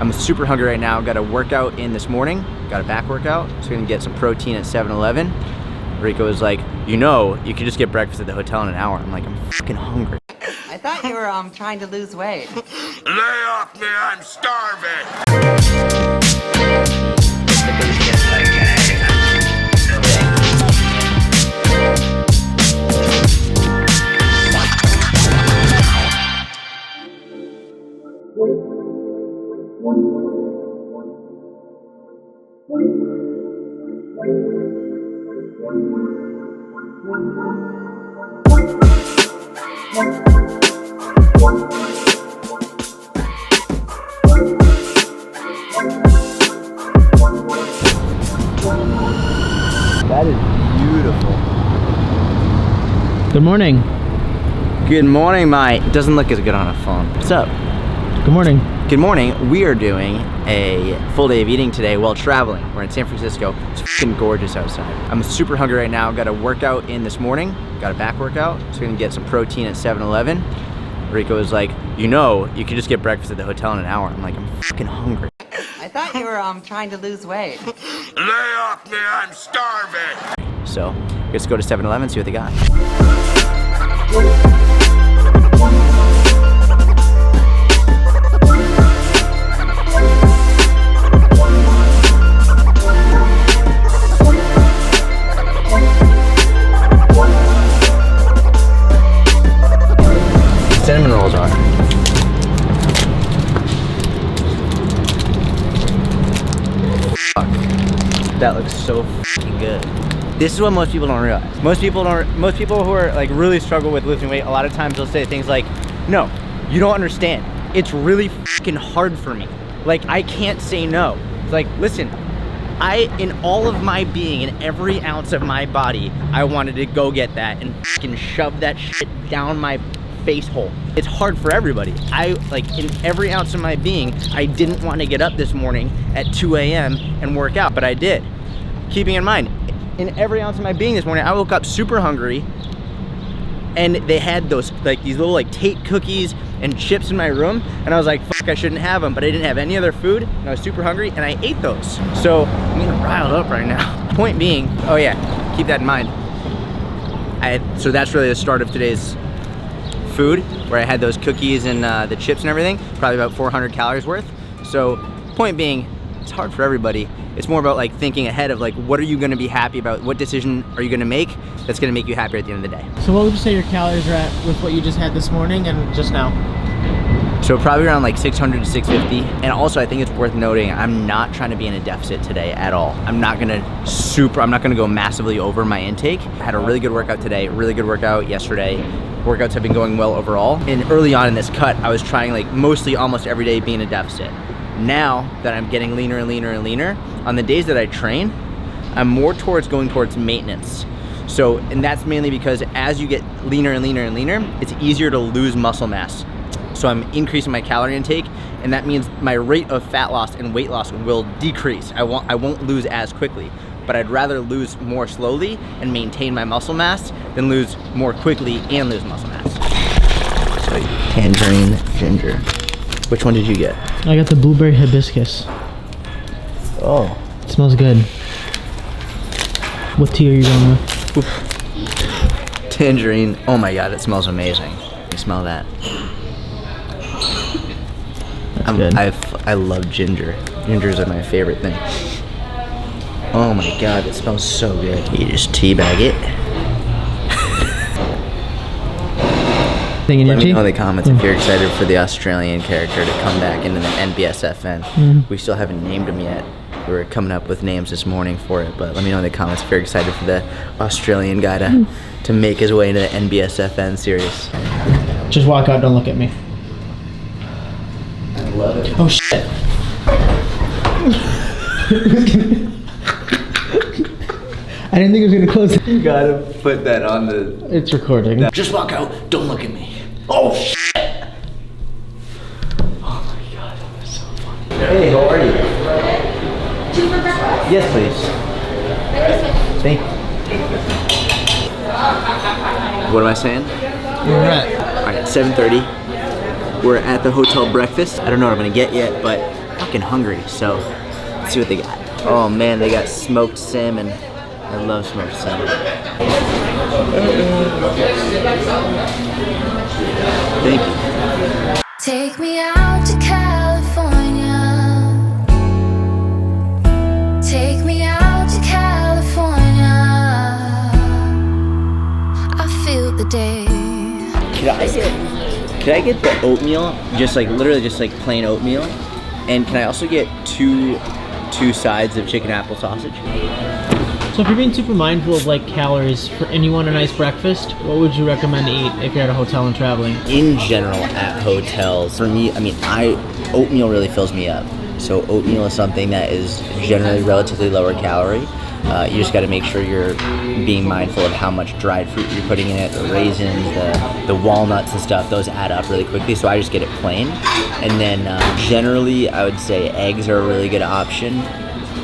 I'm super hungry right now. Got a workout in this morning. Got a back workout. So I'm gonna get some protein at 7-Eleven. Rico was like, you know, you can just get breakfast at the hotel in an hour. I'm like, I'm fucking hungry. I thought you were trying to lose weight. Lay off me, I'm starving. That is beautiful. Good morning. Good morning, mate. Doesn't look as good on a phone. What's up? Good morning. Good morning. We are doing a full day of eating today while traveling. We're in San Francisco. It's fucking gorgeous outside. I'm super hungry right now. Got a workout in this morning. Got a back workout. So I'm gonna get some protein at 7-Eleven. Rico was like, you know, you can just get breakfast at the hotel in an hour. I'm like, I'm fucking hungry. I thought you were trying to lose weight. Lay off me, I'm starving. So let's go to 7-Eleven and see what they got. Cinnamon rolls are. Fuck. That looks so fucking good. This is what most people don't realize. Most people who are like really struggle with losing weight, a lot of times they'll say things like, no, you don't understand. It's really fucking hard for me. Like, I can't say no. It's like, listen, in all of my being, in every ounce of my body, I wanted to go get that and fucking shove that shit down my face hole. It's hard for everybody. In every ounce of my being, I didn't want to get up this morning at 2 a.m. and work out, but I did. Keeping in mind, in every ounce of my being this morning, I woke up super hungry, and they had these little Tate cookies and chips in my room, and I was like, fuck, I shouldn't have them, but I didn't have any other food, and I was super hungry, and I ate those. So I'm getting riled up right now. Point being, oh yeah, keep that in mind. So that's really the start of today's food, where I had those cookies and the chips and everything, probably about 400 calories worth. So point being, it's hard for everybody. It's more about like thinking ahead of like, what are you gonna be happy about? What decision are you gonna make that's gonna make you happier at the end of the day? So what would you say your calories are at with what you just had this morning and just now? So probably around like 600 to 650. And also I think it's worth noting, I'm not trying to be in a deficit today at all. I'm not gonna go massively over my intake. I had a really good workout today, really good workout yesterday. Workouts have been going well overall. And early on in this cut, I was trying like mostly almost every day be in a deficit. Now that I'm getting leaner and leaner and leaner, on the days that I train, I'm more going towards maintenance. So, and that's mainly because as you get leaner and leaner and leaner, it's easier to lose muscle mass. So I'm increasing my calorie intake, and that means my rate of fat loss and weight loss will decrease. I won't lose as quickly, but I'd rather lose more slowly and maintain my muscle mass than lose more quickly and lose muscle mass. So tangerine, ginger. Which one did you get? I got the blueberry hibiscus. Oh. It smells good. What tea are you going with? Oof. Tangerine. Oh my god, it smells amazing. You smell that? That's good. I love ginger. Gingers are my favorite thing. Oh my god, it smells so good. You just teabag it. Thing in your Let me tea? know in the comments if you're excited for the Australian character to come back into the NBSFN. We still haven't named him yet. We were coming up with names this morning for it, but let me know in the comments if you're excited for the Australian guy to make his way into the NBSFN series. Just walk out, don't look at me. I love it. Oh shit. I didn't think it was gonna close. You gotta put that on the... It's recording. Just walk out, don't look at me. Oh shit! Oh my god, that was so funny. Hey, how are you? Yes, please. Thank you. What am I saying? We're at. Alright, 7:30. We're at the hotel breakfast. I don't know what I'm gonna get yet, but fuck fucking hungry. So let's see what they got. Oh man, they got smoked salmon. I love smoked salmon. Thank you. Take me out to California. Take me out to California. I feel the day. Could I get the oatmeal? Just like literally just like plain oatmeal. And can I also get two sides of chicken apple sausage? So if you're being super mindful of like calories and you want a nice breakfast, what would you recommend to eat if you're at a hotel and traveling? In general, at hotels, for me, I mean, oatmeal really fills me up. So oatmeal is something that is generally relatively lower calorie. You just got to make sure you're being mindful of how much dried fruit you're putting in it, the raisins, the walnuts and stuff. Those add up really quickly, so I just get it plain. And then generally, I would say eggs are a really good option.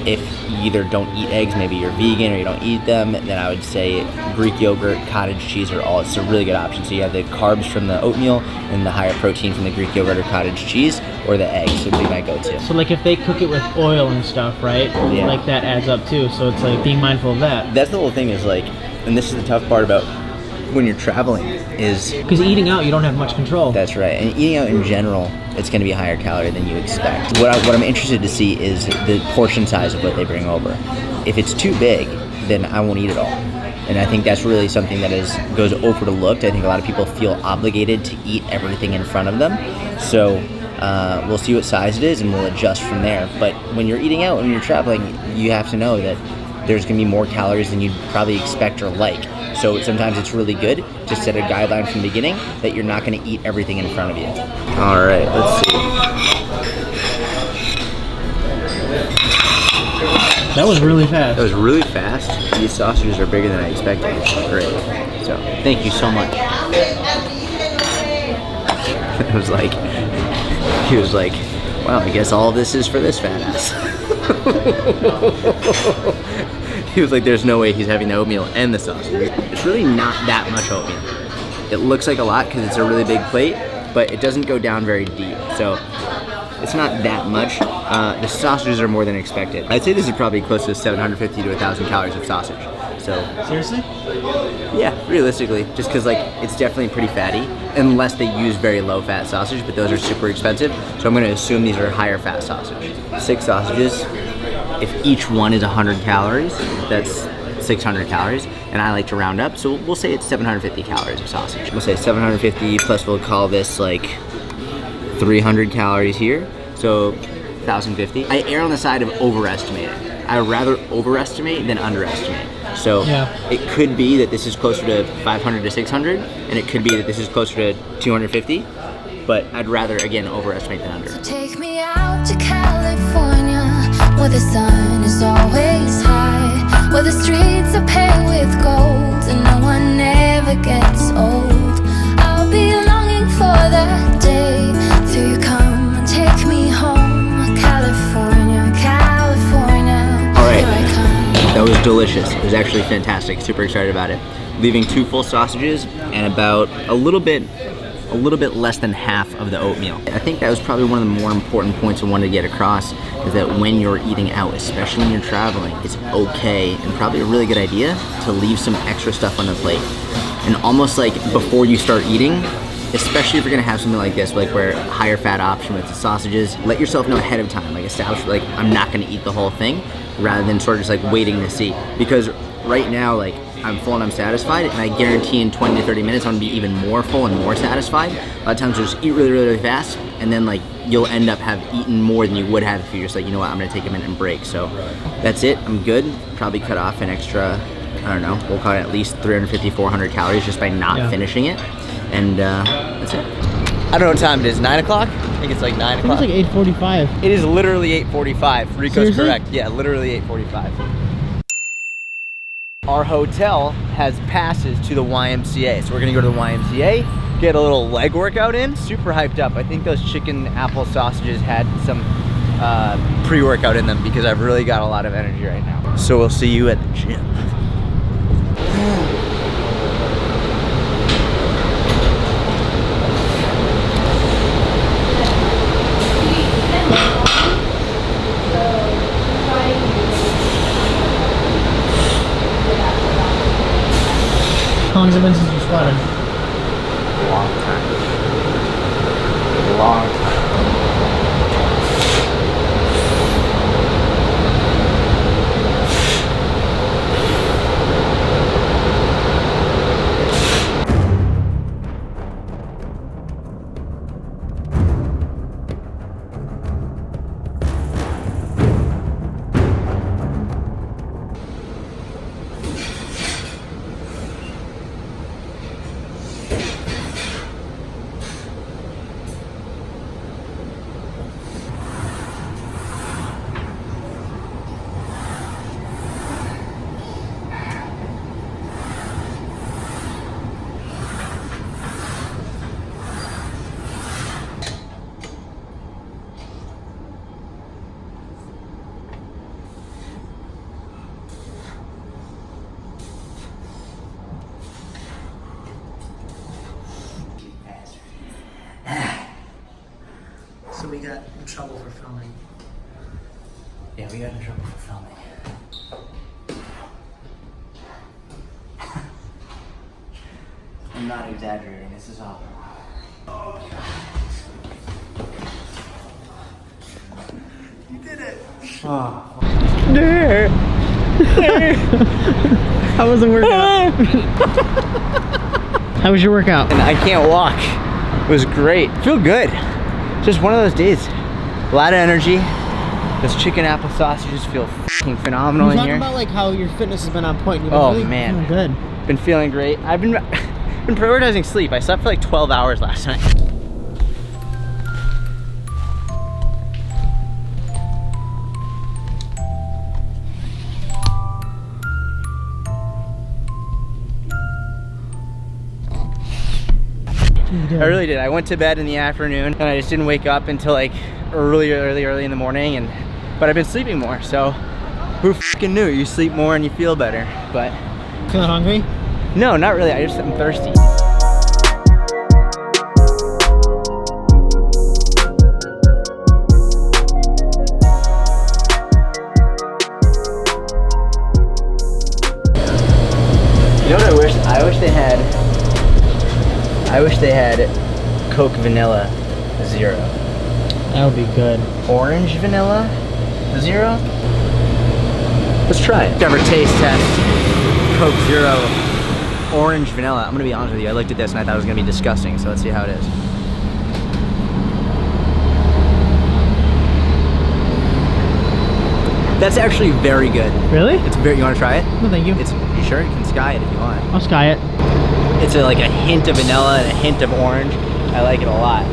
If you either don't eat eggs, maybe you're vegan or you don't eat them, then I would say Greek yogurt, cottage cheese it's a really good option. So you have the carbs from the oatmeal and the higher protein from the Greek yogurt or cottage cheese, or the eggs would be my go-to. So like if they cook it with oil and stuff, right? Yeah. Like that adds up too. So it's like being mindful of that. That's the whole thing is like, and this is the tough part about when you're traveling is... Because eating out, you don't have much control. That's right. And eating out in general, it's going to be higher calorie than you expect. What I'm interested to see is the portion size of what they bring over. If it's too big, then I won't eat it all. And I think that's really something that goes overlooked. I think a lot of people feel obligated to eat everything in front of them. So we'll see what size it is and we'll adjust from there. But when you're eating out, when you're traveling, you have to know that there's going to be more calories than you'd probably expect or like. So sometimes it's really good to set a guideline from the beginning that you're not going to eat everything in front of you. All right, let's see. That was really fast. That was really fast. These sausages are bigger than I expected, which is great. So thank you so much. It was like, he was like, wow, I guess all of this is for this fat ass. He was like, there's no way he's having the oatmeal and the sausage. It's really not that much oatmeal. It looks like a lot because it's a really big plate, but it doesn't go down very deep. So it's not that much. The sausages are more than expected. I'd say this is probably close to 750 to 1,000 calories of sausage. So Seriously? yeah, realistically, just because like it's definitely pretty fatty, unless they use very low fat sausage, but those are super expensive. So I'm going to assume these are higher fat sausage. 6 sausages. If each one is 100 calories, that's 600 calories, and I like to round up, so we'll say it's 750 calories of sausage. We'll say 750 plus we'll call this like 300 calories here, so 1,050. I err on the side of overestimating. I would rather overestimate than underestimate. So It could be that this is closer to 500 to 600, and it could be that this is closer to 250, but I'd rather, again, overestimate than under. Take me out to California, where the sun is always high, where the streets are paved with gold, and no one ever gets old. I'll be longing for that day till you come and take me home. California, California, all right, here I come. that was delicious. It was actually fantastic. Super excited about it. Leaving 2 full sausages and about a little bit less than half of the oatmeal. I think that was probably one of the more important points I wanted to get across, is that when you're eating out, especially when you're traveling, it's okay and probably a really good idea to leave some extra stuff on the plate. And almost like before you start eating, especially if you're gonna have something like this, like where a higher fat option with the sausages, let yourself know ahead of time, like establish, like I'm not gonna eat the whole thing, rather than sort of just like waiting to see. Because right now, like, I'm full and I'm satisfied, and I guarantee in 20 to 30 minutes I'm gonna be even more full and more satisfied. A lot of times you'll just eat really, really, really fast, and then like you'll end up have eaten more than you would have if you're just like, you know what, I'm gonna take a minute and break. So that's it, I'm good. Probably cut off an extra, I don't know, we'll call it at least 350, 400 calories just by not finishing it. And that's it. I don't know what time it is, 9 o'clock? I think it's like 9 o'clock. It's like 8:45. It is literally 8:45. Rico's Seriously? correct. Yeah, literally 8:45. Our hotel has passes to the YMCA, so we're gonna go to the YMCA, get a little leg workout in. Super hyped up. I think those chicken apple sausages had some pre-workout in them because I've really got a lot of energy right now. So we'll see you at the gym. How long has it been since you squatted? Long time. Long time. So we got in trouble for filming. Yeah, we got in trouble for filming. I'm not exaggerating, this is awful. You did it! Oh. How was the workout? How was your workout? And I can't walk. It was great. I feel good. Just one of those days. A lot of energy. This chicken apple sausage just feel f***ing phenomenal You're in talking here. about like how your fitness has been on point. You've been Oh really man, feeling good. Been feeling great. I've been prioritizing sleep. I slept for like 12 hours last night. I really did. I went to bed in the afternoon and I just didn't wake up until like early in the morning, but I've been sleeping more, so who f***ing knew? You sleep more and you feel better. But Feeling hungry? no, not really. I'm thirsty. You know what I wish? I wish they had Coke Vanilla Zero. That would be good. Orange Vanilla Zero? Let's try it. Ever taste test Coke Zero Orange Vanilla. I'm gonna be honest with you, I looked at this and I thought it was gonna be disgusting, so let's see how it is. That's actually very good. Really? It's very, you wanna try it? No, thank you. It's, you sure? You can sky it if you want. I'll sky it. It's like a hint of vanilla and a hint of orange. I like it a lot.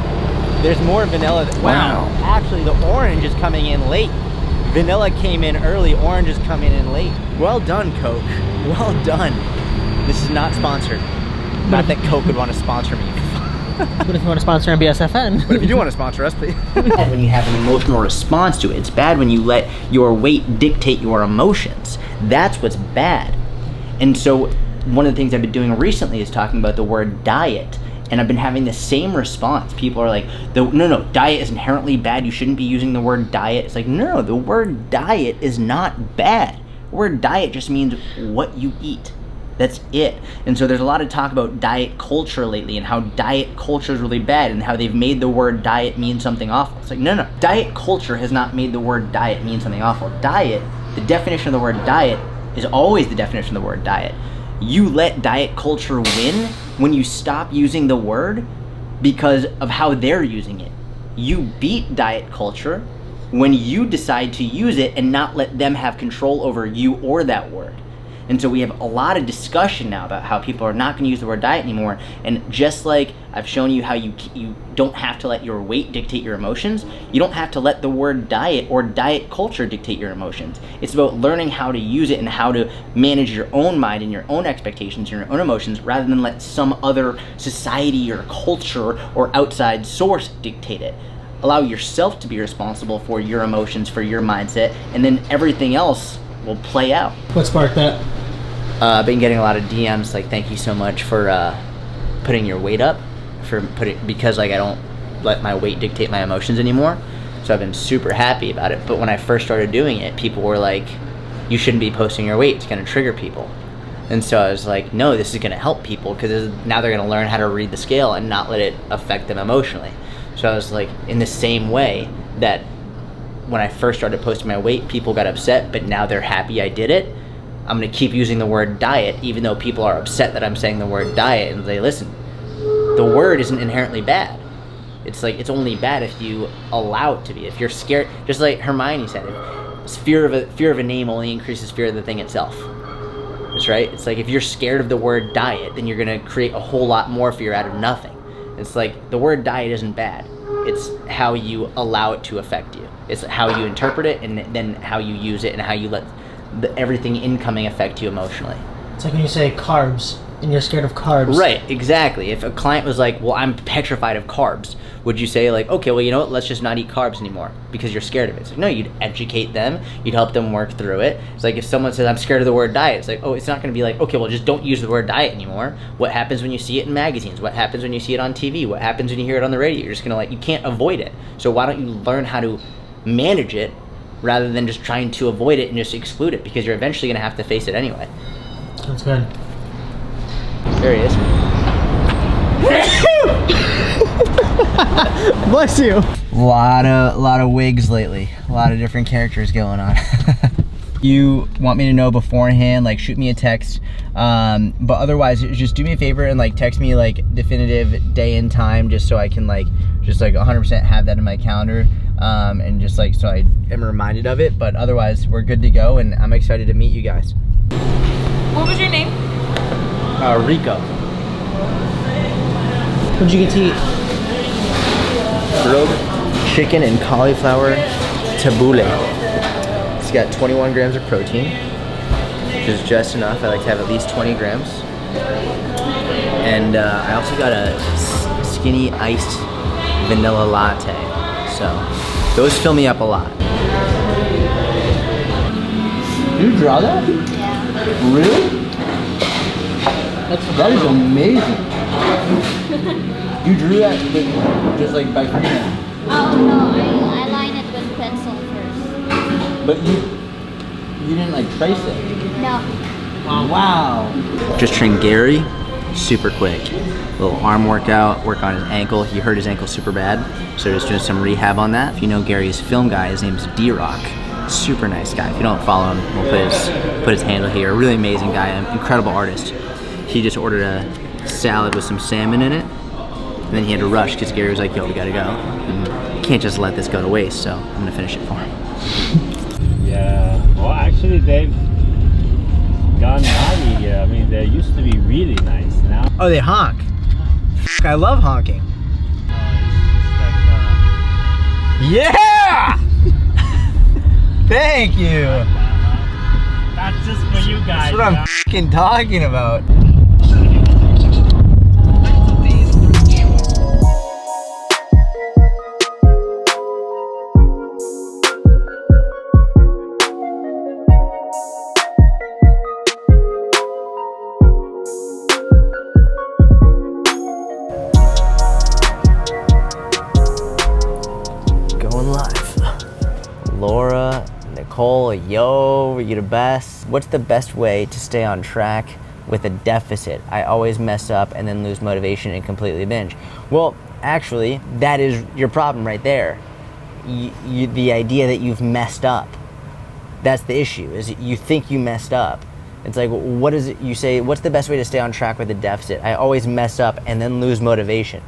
There's more vanilla. Wow. Actually, the orange is coming in late. Vanilla came in early, orange is coming in late. Well done, Coke. Well done. This is not sponsored. Not that Coke would want to sponsor me. But if you want to sponsor MBSFN. But if you do want to sponsor us, please. When you have an emotional response to it, it's bad when you let your weight dictate your emotions. That's what's bad. And so one of the things I've been doing recently is talking about the word diet. And I've been having the same response. People are like, no, diet is inherently bad. You shouldn't be using the word diet. It's like, no, the word diet is not bad. The word diet just means what you eat. That's it. And so there's a lot of talk about diet culture lately and how diet culture is really bad and how they've made the word diet mean something awful. It's like, no. Diet culture has not made the word diet mean something awful. Diet, the definition of the word diet is always the definition of the word diet. You let diet culture win when you stop using the word because of how they're using it. You beat diet culture when you decide to use it and not let them have control over you or that word. And so we have a lot of discussion now about how people are not going to use the word diet anymore. And just like I've shown you how you don't have to let your weight dictate your emotions, you don't have to let the word diet or diet culture dictate your emotions. It's about learning how to use it and how to manage your own mind and your own expectations and your own emotions rather than let some other society or culture or outside source dictate it. Allow yourself to be responsible for your emotions, for your mindset, and then everything else will play out. What sparked that? I've been getting a lot of DMs like, thank you so much for putting your weight up, because like I don't let my weight dictate my emotions anymore. So I've been super happy about it. But when I first started doing it, people were like, you shouldn't be posting your weight, it's gonna trigger people. And so I was like, no, this is gonna help people because now they're gonna learn how to read the scale and not let it affect them emotionally. So I was like, in the same way that when I first started posting my weight, people got upset, but now they're happy I did it. I'm gonna keep using the word diet, even though people are upset that I'm saying the word diet, and they listen. The word isn't inherently bad. It's like, it's only bad if you allow it to be. If you're scared, just like Hermione said, fear of a name only increases fear of the thing itself. That's right. It's like if you're scared of the word diet, then you're gonna create a whole lot more fear out of nothing. It's like the word diet isn't bad. It's how you allow it to affect you. It's how you interpret it, and then how you use it, and how you let everything incoming affect you emotionally. It's like when you say carbs and you're scared of carbs. Right, exactly. If a client was like, well, I'm petrified of carbs, would you say like, okay, well, you know what, let's just not eat carbs anymore because you're scared of it? It's like, no, you'd educate them, you'd help them work through it. It's like if someone says, I'm scared of the word diet, it's like, oh, it's not going to be like, okay, well, just don't use the word diet anymore. What happens when you see it in magazines? What happens when you see it on TV? What happens when you hear it on the radio? You're just going to like, you can't avoid it. So why don't you learn how to manage it rather than just trying to avoid it and just exclude it, because you're eventually going to have to face it anyway. That's good. There he is. Bless you. Lot of wigs lately. A lot of different characters going on. You want me to know beforehand, like shoot me a text. But otherwise, just do me a favor and like text me like definitive day and time, just so I can like just like 100% have that in my calendar, and just like so I am reminded of it. But otherwise, we're good to go, and I'm excited to meet you guys. What was your name? Rico. What'd you get to eat? Grilled chicken and cauliflower tabbouleh. It's got 21 grams of protein, which is just enough. I like to have at least 20 grams. And I also got a skinny iced vanilla latte. So those fill me up a lot. Did you draw that? Yeah. Really? That is amazing. You drew that with, just like by freehand? Oh no, I line it with pencil first. But you didn't like trace it? No. Wow. Just trained Gary, super quick. Little arm workout, work on his ankle. He hurt his ankle super bad, so just doing some rehab on that. If you know Gary's film guy, his name's D-Rock. Super nice guy. If you don't follow him, we'll put his handle here. Really amazing guy, an incredible artist. He just ordered a salad with some salmon in it, and then he had to rush because Gary was like, yo, we gotta go. And can't just let this go to waste, so I'm gonna finish it for him. Yeah, well actually they've gone naughty here. I mean, they used to be really nice. Now Oh, they honk. I love honking. Yeah! Thank you. That's just for you guys. That's what I'm f***ing talking about. Going live. Laura, Nicole, yo, you the best. What's the best way to stay on track with a deficit? I always mess up and then lose motivation and completely binge. Well, actually, that is your problem right there. The idea that you've messed up. That's the issue, is you think you messed up. It's like, what is it you say, what's the best way to stay on track with a deficit? I always mess up and then lose motivation.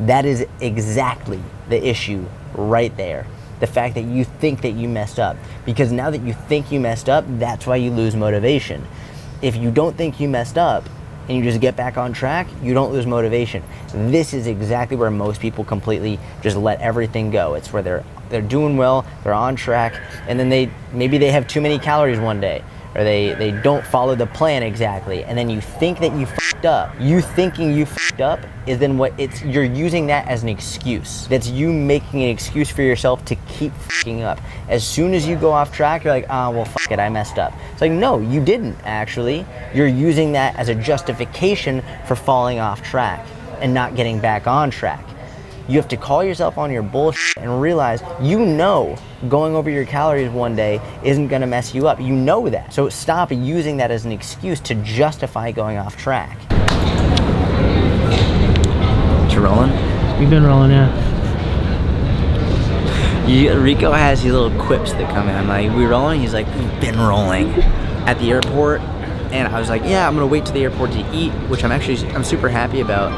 That is exactly the issue right there. The fact that you think that you messed up. Because now that you think you messed up, that's why you lose motivation. If you don't think you messed up and you just get back on track, you don't lose motivation. This is exactly where most people completely just let everything go. It's where they're doing well, they're on track, and then maybe they have too many calories one day, or they don't follow the plan exactly, and then you think that you f***ed up. You thinking you f***ed up is then you're using that as an excuse. That's you making an excuse for yourself to keep f***ing up. As soon as you go off track, you're like, well, fuck it, I messed up. It's like, no, you didn't actually. You're using that as a justification for falling off track and not getting back on track. You have to call yourself on your bullshit and realize going over your calories one day isn't gonna mess you up. You know that. So stop using that as an excuse to justify going off track. You rolling? We've been rolling, yeah. Rico has these little quips that come in. I'm like, we rolling? He's like, we've been rolling at the airport. And I was like, yeah, I'm gonna wait to the airport to eat, which I'm super happy about,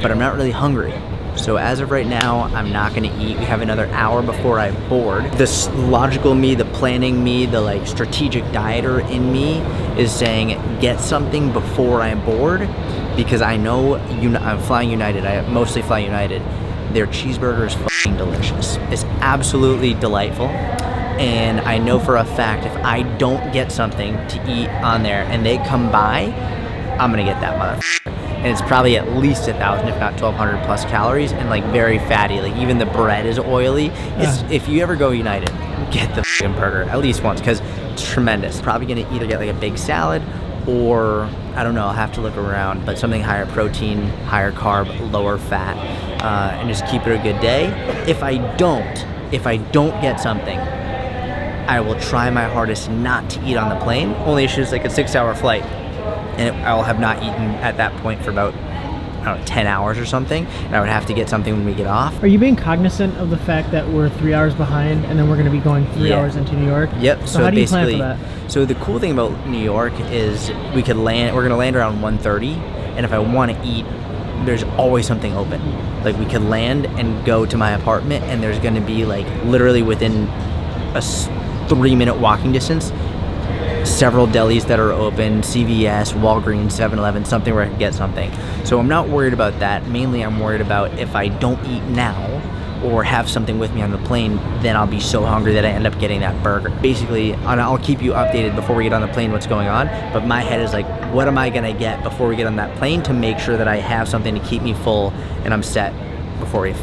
but I'm not really hungry. So as of right now, I'm not gonna eat. We have another hour before I board. This logical me, the planning me, the like strategic dieter in me is saying, get something before I board, because I know I'm flying United. I mostly fly United. Their cheeseburger is fucking delicious. It's absolutely delightful. And I know for a fact if I don't get something to eat on there and they come by, I'm gonna get that motherfucker. And it's probably at least 1,000, if not 1,200 plus calories, and like very fatty. Like even the bread is oily. If you ever go United, get the fucking burger at least once, because it's tremendous. Probably gonna either get like a big salad, or I don't know, I'll have to look around, but something higher protein, higher carb, lower fat, and just keep it a good day. If I don't get something, I will try my hardest not to eat on the plane. Only issue is like a 6-hour flight, and I'll have not eaten at that point for about, I don't know, 10 hours or something, and I would have to get something when we get off. Are you being cognizant of the fact that we're 3 hours behind and then we're going to be going 3 hours into New York? Yep. So how do you plan for that? So the cool thing about New York is we're going to land around 1:30, and if I want to eat, there's always something open. Like we could land and go to my apartment, and there's going to be like literally within a 3-minute walking distance, several delis that are open, CVS, Walgreens, 7-Eleven, something where I can get something. So I'm not worried about that. Mainly I'm worried about if I don't eat now or have something with me on the plane, then I'll be so hungry that I end up getting that burger. Basically, I'll keep you updated before we get on the plane what's going on, but my head is like, what am I gonna get before we get on that plane to make sure that I have something to keep me full and I'm set before we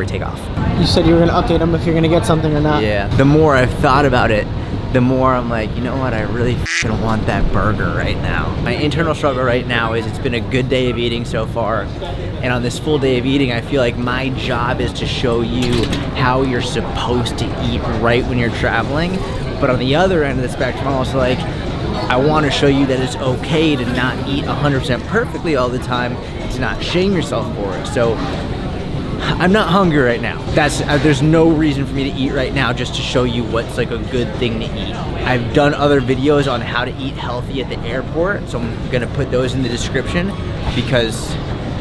take off. You said you were going to update them if you're going to get something or not. Yeah. The more I've thought about it, the more I'm like, you know what, I really don't want that burger right now. My internal struggle right now is it's been a good day of eating so far, and on this full day of eating, I feel like my job is to show you how you're supposed to eat right when you're traveling. But on the other end of the spectrum, I'm also like, I want to show you that it's okay to not eat 100% perfectly all the time, to not shame yourself for it. So I'm not hungry right now. There's no reason for me to eat right now, just to show you what's like a good thing to eat. I've done other videos on how to eat healthy at the airport, so I'm gonna put those in the description because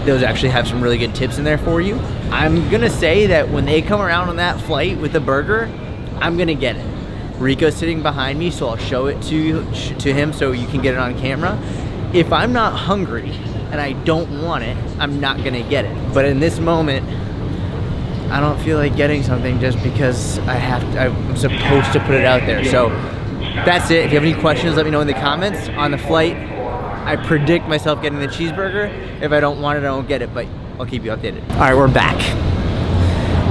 those actually have some really good tips in there for you. I'm gonna say that when they come around on that flight with the burger, I'm gonna get it. Rico's sitting behind me, so I'll show it to him so you can get it on camera. If I'm not hungry and I don't want it, I'm not gonna get it. But in this moment, I don't feel like getting something just because I'm supposed to put it out there. So that's it. If you have any questions, let me know in the comments. On the flight, I predict myself getting the cheeseburger. If I don't want it, I won't get it, but I'll keep you updated. All right, we're back.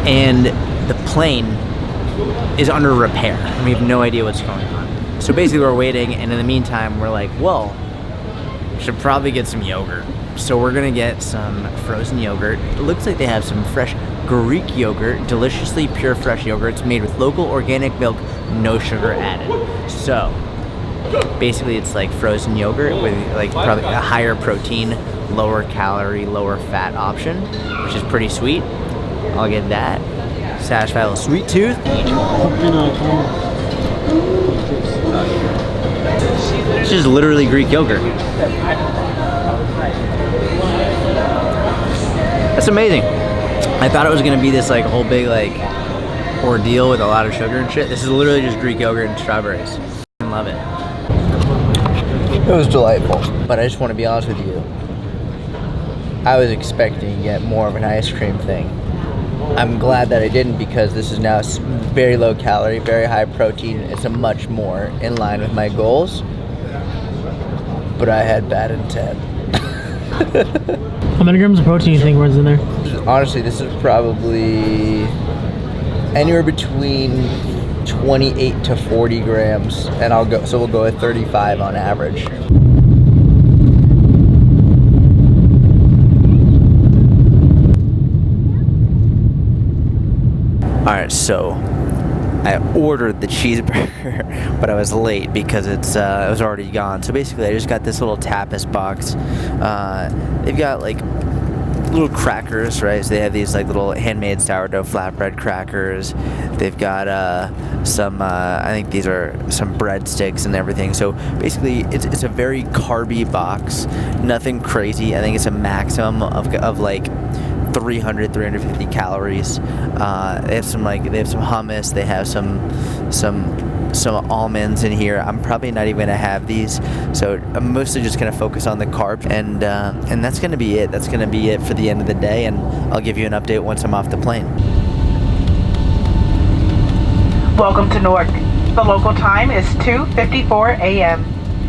And the plane is under repair. We have no idea what's going on. So basically we're waiting, and in the meantime, we're like, well, should probably get some yogurt. So we're gonna get some frozen yogurt. It looks like they have some fresh Greek yogurt, deliciously pure fresh yogurt. It's made with local organic milk, no sugar added. So basically it's like frozen yogurt with like probably a higher protein, lower calorie, lower fat option, which is pretty sweet. I'll get that. Satisfy a little sweet tooth. It's just literally Greek yogurt. That's amazing. I thought it was gonna be this like whole big like ordeal with a lot of sugar and shit. This is literally just Greek yogurt and strawberries. I love it. It was delightful, but I just want to be honest with you. I was expecting to get more of an ice cream thing. I'm glad that I didn't, because this is now very low calorie, very high protein. It's a much more in line with my goals, but I had bad intent. How many grams of protein do you think was in there? Honestly, this is probably anywhere between 28 to 40 grams, and we'll go with 35 on average. Alright, so I ordered the cheeseburger, but I was late because it was already gone. So basically, I just got this little tapas box. They've got like little crackers, right? So they have these like little handmade sourdough flatbread crackers. They've got some, I think these are some breadsticks and everything. So basically, it's a very carby box. Nothing crazy. I think it's a maximum of like 350 calories. They have some hummus. They have some almonds in here. I'm probably not even gonna have these, so I'm mostly just gonna focus on the carbs, and that's gonna be it. That's gonna be it for the end of the day, and I'll give you an update once I'm off the plane. Welcome to Newark. The local time is 2:54 a.m.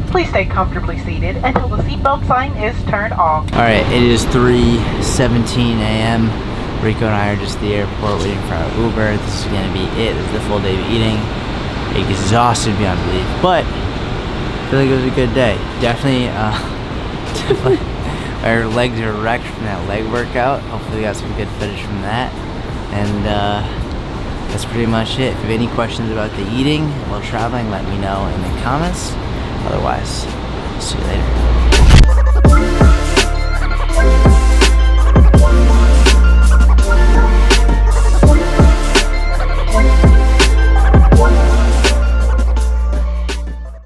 Please stay comfortably seated until the seatbelt sign is turned off. All right, it is 3:17 a.m. Rico and I are just at the airport waiting for our Uber. This is gonna be it. This is the full day of eating. Exhausted beyond belief, but I feel like it was a good day. Definitely, our legs are wrecked from that leg workout. Hopefully we got some good footage from that, and that's pretty much it. If you have any questions about the eating while traveling, let me know in the comments. Otherwise, see you later.